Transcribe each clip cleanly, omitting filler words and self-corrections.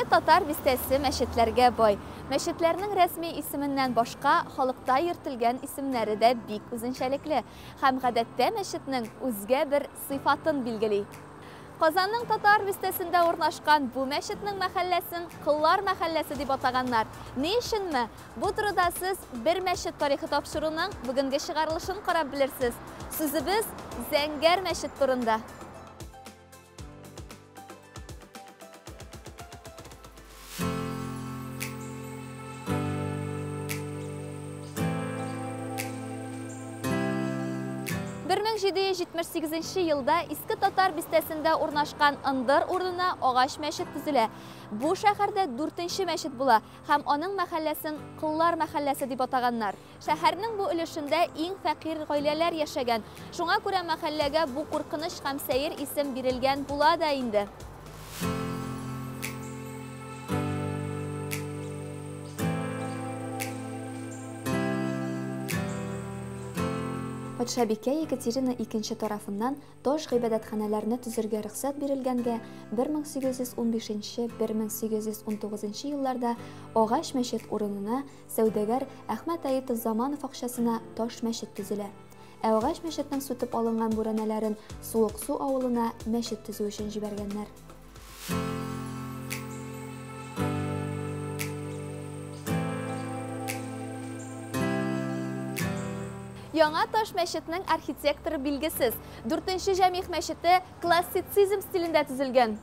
татар бистәсе мәчетләргә бай. Мәчетләрнең рәсми исеменнән башка халыкта йөртелгән исемнәре дә бик үзенчәлекле һәм гадәттә мәчетнең үзгә бер сыйфатын билгели. Казанның татар бистәсендә урнашкан бу мәчетнең мәхәлләсен Кыллар мәхәлләсе дип атаганнар. Ни өченме? Бу турыда сез бер мәчет тарихы тапшыруның бүгенге чыгарылышын карап белерсез. Сүзебез Зәңгәр мәчет турында. Елда Иске татар бистәсендә урнашкан Ындыр урынына агач мәчет төзелә. Бу шәһәрдә 4нче мәчет була һәм аның мәхәлләсен Кыллар мәхәлләсе дип атаганнар. Шәһәрнең бу өлешендә иң фәкыйрь гаиләләр яшәгән. Шуңа күрә мәхәлләгә бу куркыныч һәм сәер исем бирелгән була да инде. Патшабикә Екатерина II тарафыннан таш гыйбадәтханәләрне төзергә рөхсәт бирелгәнгә 1815-1819 елларда агач мәчет урынына сәүдәгәр Әхмәт Әйтов Заманов акчасына таш мәчет төзелә. Агач мәчетнең сүтеп алынган бүрәнәләрен Суык-су авылына мәчет төзү өчен җибәргәннәр. Яңа таш мәчетнең архитекторы билгесез. 4нче Җәмигъ мәчете классицизм стилендә төзелгән.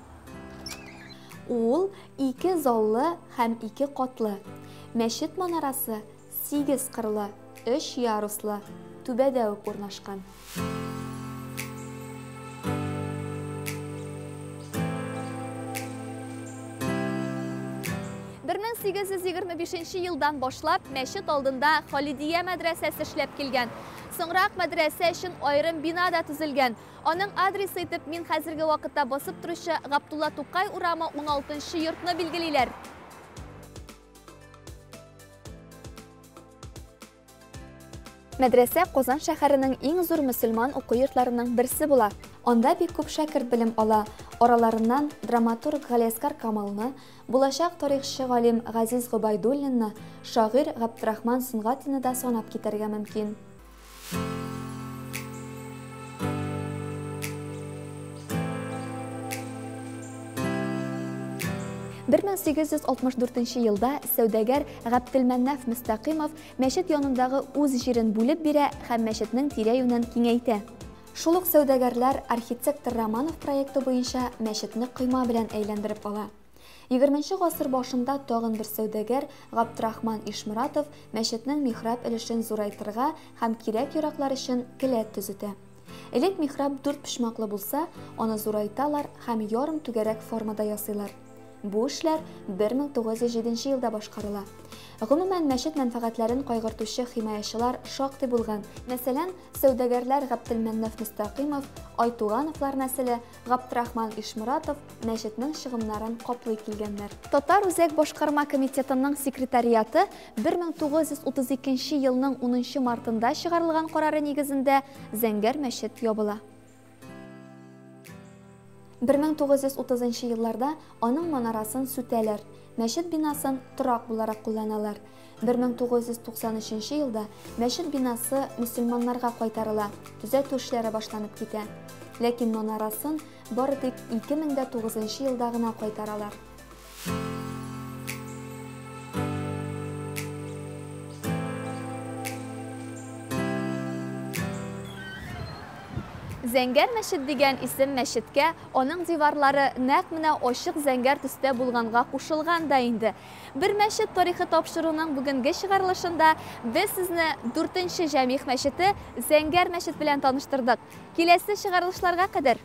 Ул 2 заллы һәм 2 катлы. Мәчет манарасы 8 кырлы, 3 яруслы, түбәдә үк урнашкан. 1825 елдан башлап мәчет алдында Халидия мәдрәсәсе эшләп килгән. Соңрак мәдрәсә өчен аерым бина да төзелгән. Аның адресы итеп мин хәзерге вакытта басып торучы Габдулла Тукай урамы 16нчы йортны билгелиләр. Мәдрәсә Казан шәһәренең иң зур мөселман уку йортларының берсе була. Анда бик күп шәкерт белем ала. Араларыннан драматург Галиәскәр Камалны, булачак тарихчы галим Газиз Гобайдуллинны, шагыйрь Габдрахман Сунгатины да санап китәргә мөмкин. Бер 1864 елда сәүдәгәр Габделмәннәф Мөстәкыймов мәчет янындагы үз җирен бүлеп бирә һәм мәчетнең тирә-юнен киңәйтә. Шул ук сәүдәгәрләр архитектор Романов проекты буенча мәчетне койма белән әйләндереп ала. 20нче гасыр башында тагын бер сәүдәгәр Габдрахман Ишмуратов мәчетнең михраб өлешен зурайтырга һәм кирәк-яраклар өчен келәт төзетә. Элек михраб 4 почмаклы булса, аны зурайталар һәм ярым түгәрәк формада ясыйлар. Бу эшләр 1907 елда башкарыла. Гомумән мәчет мәнфәгатьләрен кайгыртучы химаячылар шактый булган. Мәсәлән, сәүдәгәрләр Габделмәннәф Мөстәкыймов, Айтугановлар нәселе Габдрахман Ишмуратов мәчетнең чыгымнарын каплый килгәннәр. Татар үзәк башкарма комитетының секретариаты 1932 елның 10 мартында чыгарылган карары нигезендә Зәңгәр мәчет ябыла. 1930 елларда аның манарасын сүтәләр, мәчет бинасын торак буларак кулланалар. 1993 елда мәчет бинасы мөселманнарга кайтарыла, төзәтү эшләре башланып китә. Ләкин манарасын бары тик 2009 елда гына кайтаралар. Зәңгәр мәчет дигән исем мәчеткә аның диварлары нәкъ менә ачык зәңгәр төстә булганга кушылган да инде. Бер мәчет тарихы тапшыруның бүгенге чыгарылышында без сезне 4нче Җәмигъ мәчете Зәңгәр мәчет белән таныштырдык. Киләсе чыгарылышларга кадәр